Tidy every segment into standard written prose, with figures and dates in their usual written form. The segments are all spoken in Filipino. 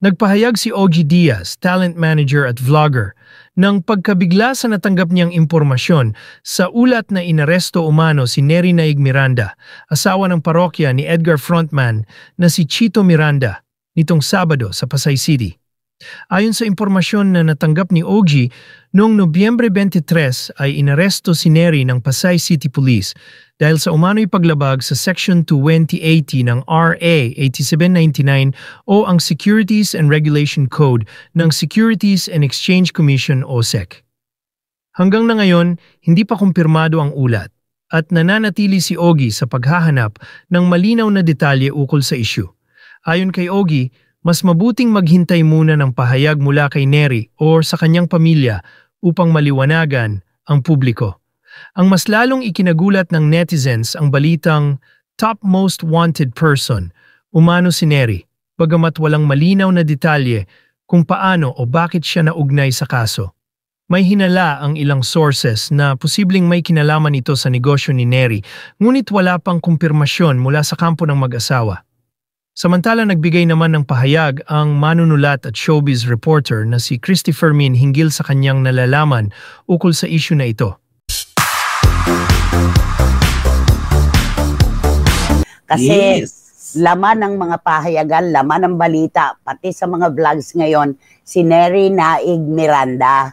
Nagpahayag si Ogie Diaz, talent manager at vlogger, ng pagkabigla sa natanggap niyang impormasyon sa ulat na inaresto umano si Neri Naig Miranda, asawa ng parokya ni Edgar frontman na si Chito Miranda, nitong Sabado sa Pasay City. Ayon sa impormasyon na natanggap ni Ogie, noong Nobyembre 23 ay inaresto si Neri ng Pasay City Police dahil sa umano'y paglabag sa Section 2080 ng RA 8799 o ang Securities and Regulation Code ng Securities and Exchange Commission o SEC. Hanggang na ngayon, hindi pa kumpirmado ang ulat at nananatili si Ogie sa paghahanap ng malinaw na detalye ukol sa issue. Ayon kay Ogie, mas mabuting maghintay muna ng pahayag mula kay Neri o sa kanyang pamilya upang maliwanagan ang publiko. Ang mas lalong ikinagulat ng netizens ang balitang top most wanted person, umano si Neri, bagamat walang malinaw na detalye kung paano o bakit siya naugnay sa kaso. May hinala ang ilang sources na posibleng may kinalaman ito sa negosyo ni Neri, ngunit wala pang kumpirmasyon mula sa kampo ng mag-asawa. Samantala nagbigay naman ng pahayag ang manunulat at showbiz reporter na si Christy Fermin hinggil sa kanyang nalalaman ukol sa issue na ito. Kasi laman ng mga pahayagan, laman ng balita, pati sa mga vlogs ngayon, si Neri Naig Miranda,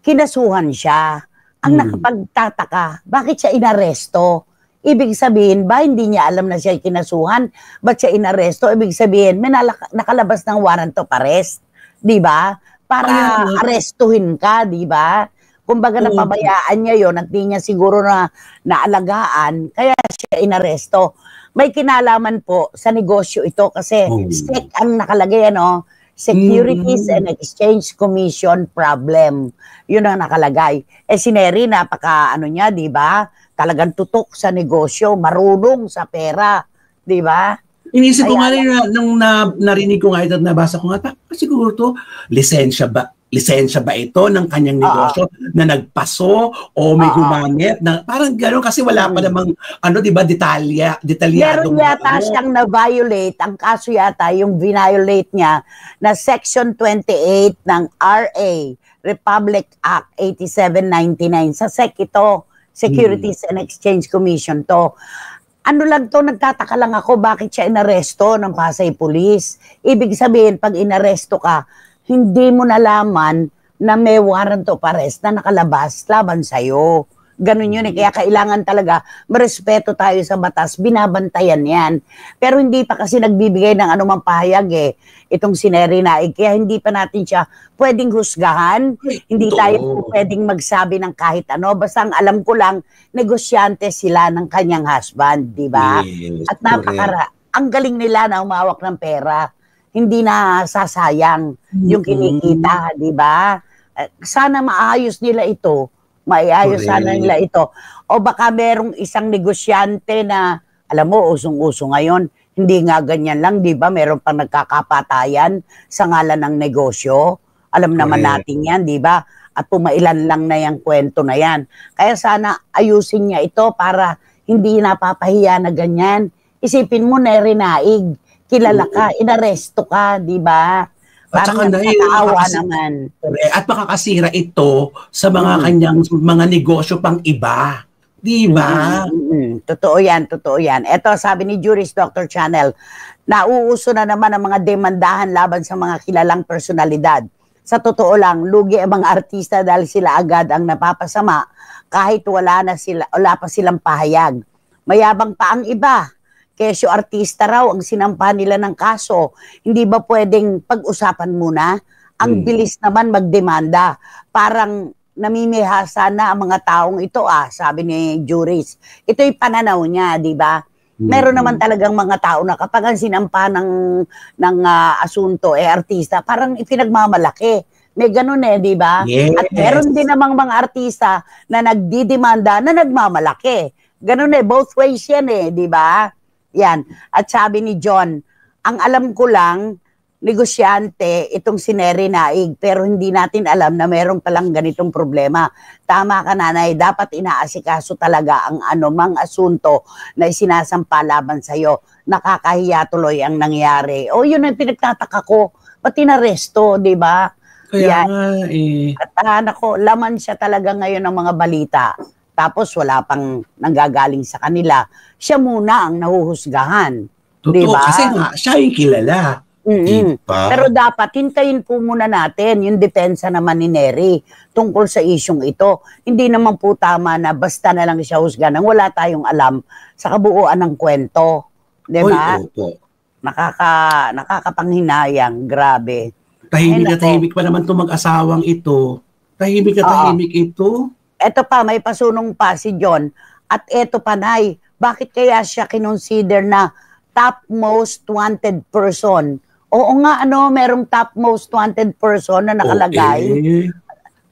kinasuhan siya. Ang nakapagtataka, bakit siya inaresto? Ibig sabihin ba, hindi niya alam na siya kinasuhan? Ba't siya inaresto? Ibig sabihin, may nakalabas ng warrant of arrest. Di ba? Para arestuhin ka, di ba? Kumbaga napabayaan niya yon at di niya siguro na naalagaan, kaya siya inaresto. May kinalaman po sa negosyo ito kasi SEC ang nakalagay, ano? Securities and Exchange Commission problem. Yun ang nakalagay. Si Neri, napaka ano niya, di ba? Talagang tutok sa negosyo, marunong sa pera, di ba? Inisip ko nga rin nung narinig ko nga ito at nabasa ko nga, siguro to, lisensya ba ito ng kanyang negosyo na nagpaso o may gumamit na parang gano'n kasi wala pa namang ano, di ba, detalyado. Meron yata siyang na-violate, ang kaso yata yung violate niya na Section 28 ng RA Republic Act 8799 sa SEC ito, Securities and Exchange Commission to. Ano lang to, nagtataka lang ako bakit siya inaresto ng Pasay Police. Ibig sabihin, pag inaresto ka, hindi mo nalaman na may warrant of arrest na nakalabas laban sa'yo. Ganun yun eh. Kaya kailangan talaga marespeto tayo sa batas, binabantayan yan. Pero hindi pa kasi nagbibigay ng anumang pahayag eh, itong si Neri Naig. Kaya hindi pa natin siya pwedeng husgahan, hindi tayo pwedeng magsabi ng kahit ano. Basta ang alam ko lang, negosyante sila ng kanyang husband, di ba? Yes, at ang galing nila na umawak ng pera. Hindi na sasayang yung kinikita, di ba? Sana maayos nila ito. Maiayos sana nila ito. O baka merong isang negosyante na, alam mo, usong-uso ngayon, hindi nga ganyan lang, di ba? Meron pang nagkakapatayan sa ngalan ng negosyo. Alam naman natin yan, di ba? At pumailan lang na yung kwento na yan. Kaya sana ayusin niya ito para hindi napapahiya na ganyan. Isipin mo, Neri Naig, kilala ka, inaresto ka, di ba? Parang nakakaawa naman. At makakasira ito sa mga kanyang mga negosyo pang iba. Di ba? Totoo yan, totoo yan. Ito, sabi ni Juris Dr. Channel, nauuso na naman ang mga demandahan laban sa mga kilalang personalidad. Sa totoo lang, lugi ang mga artista dahil sila agad ang napapasama kahit wala pa silang pahayag. Mayabang pa ang iba. Kesyo artista raw ang sinampahan nila ng kaso. Hindi ba pwedeng pag-usapan muna? Ang bilis naman magdemanda. Parang namimihasa na ang mga taong ito, sabi ni Juris. Ito'y pananaw niya, di ba? Meron naman talagang mga tao na kapag ang sinampahan ng asunto, artista, parang ipinagmamalaki. May ganun di ba? Yes. At meron din namang mga artista na nagdidemanda na nagmamalaki. Ganun both ways yan di ba? Yan. At sabi ni John, ang alam ko lang, negosyante, itong si Neri Naig, pero hindi natin alam na meron palang ganitong problema. Tama ka, nanay, dapat inaasikaso talaga ang anumang asunto na isinasampa laban sa'yo. Nakakahiya tuloy ang nangyari. O yun ang pinagtataka ko, ba't inaresto, di ba? Kaya Yan. nga eh. At nako, laman siya talaga ngayon ng mga balita. Tapos wala pang nanggagaling sa kanila. Siya muna ang nahuhusgahan. Totoo, Diba? kasi nga, siya yung kilala. Diba? Pero dapat hintayin po muna natin yung depensa naman ni Nery tungkol sa isyong ito. Hindi naman po tama na basta na lang siya husgahan nang wala tayong alam sa kabuuan ng kwento. Diba? Oy, opo. Nakakapanghinayang, grabe. Tahimik na Ay, nako. tahimik pa naman itong mag-asawang ito. Tahimik na Oo. tahimik ito. Eto pa, may pasunong pa si John. At eto pa, Nay, bakit kaya siya kinonsider na top most wanted person? Oo nga, merong top most wanted person na nakalagay. Okay.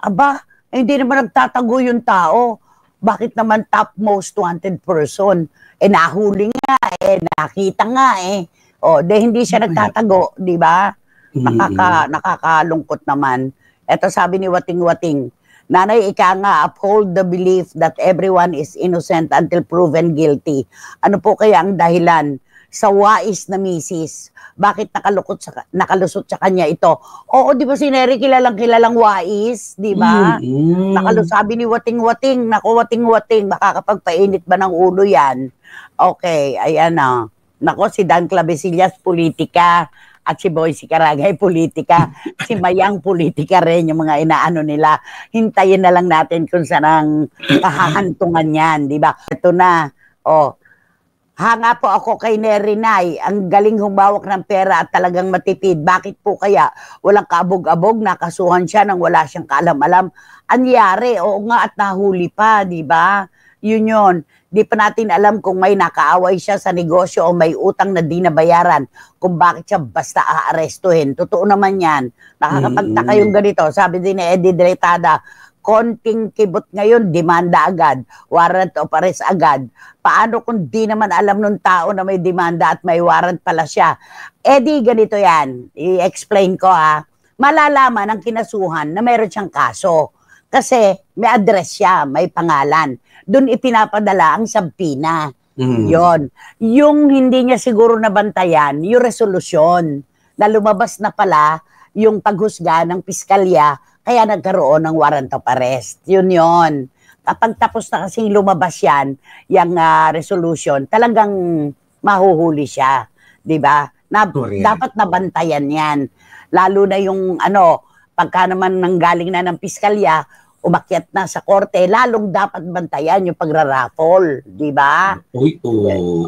Aba, hindi naman nagtatago yung tao. Bakit naman top most wanted person? Nahuli nga, nakita nga hindi siya nagtatago, di ba? Nakakalungkot naman. Ito sabi ni Wating-Wating, Nanay, ika nga, uphold the belief that everyone is innocent until proven guilty. Ano po kaya ang dahilan sa wais na misis? Bakit nakalusot sa kanya ito? Oo, di ba si Nery kilalang wais? Di ba? Sabi ni Wating-Wating, naku Wating-Wating, makakapagpainit ba ng ulo yan? Okay, ayan na. Nako, si Dan Clavesillas, politika. At si Boycie Caragay, politika. Si Mayang, politika rin, yung mga inaano nila. Hintayin na lang natin kung saan ang kahahantungan yan, di ba? Ito na, hanga po ako kay Nery, Nay. Ang galing humawak ng pera at talagang matipid. Bakit po kaya walang kaabog-abog, nakasuhan siya nang wala siyang kaalam-alam? Anyari, oo nga, at nahuli pa, di ba? Yun. Di pa natin alam kung may nakaaway siya sa negosyo o may utang na di nabayaran, kung bakit siya basta aarestuhin. Totoo naman yan. Nakakapagtaka yung ganito. Sabi din ni Eddie Diretada, konting kibot ngayon, demanda agad. Warrant of arrest agad. Paano kung di naman alam ng tao na may demanda at may warrant pala siya? Eddie, ganito yan. I-explain ko Malalaman ng kinasuhan na meron siyang kaso. Kasi may address siya, may pangalan. Doon ipinapadala ang sabpina. Yon. Yung hindi niya siguro nabantayan, yung resolusyon na lumabas na pala yung paghusga ng piskalya, kaya nagkaroon ng warrant of arrest. Yun. Kapag tapos na kasing lumabas yan, yung resolution, talagang mahuhuli siya. Diba? Dapat nabantayan yan. Lalo na yung pagka naman nanggaling na ng piskalya, umakyat na sa korte, lalong dapat bantayan yung pagraraffle, di ba?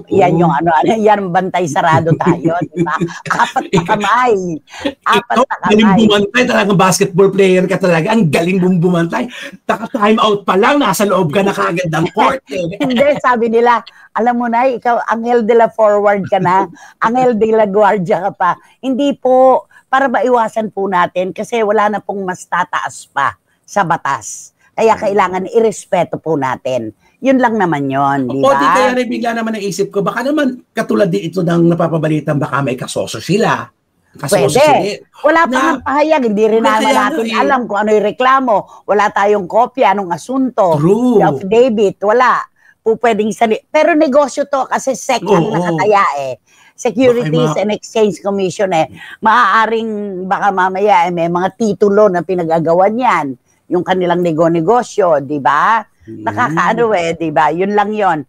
Yan yung yan bantay sarado tayo, di ba? Apat na kamay. Galing bumantay, talagang basketball player ka talaga. Ang galing bumantay. Time out pa lang, nasa loob ka na kagad ng court. Hindi, sabi nila, alam mo na, ikaw, Angel de la Forward ka na, Angel de la Guardia ka pa. Hindi po, para maiwasan po natin, kasi wala na pong mas tataas pa sa batas. Kaya kailangan irespeto po natin. Yun lang naman yun, di ba? O di kaya bigla naman naisip ko, baka naman katulad din ito ng napapabalitan, baka may kasoso sila. Pwede. Wala pa ng pahayag, hindi rin naman natin alam kung ano yung reklamo. Wala tayong kopya, anong asunto. True. Affidavit, wala. Pwedeng pero negosyo to kasi SEC ang nakataya Securities and Exchange Commission maaaring baka mamaya may mga titulo na pinagagawan yan. Yung kanilang negosyo, di ba? Nakakaano di ba? Yun lang yon.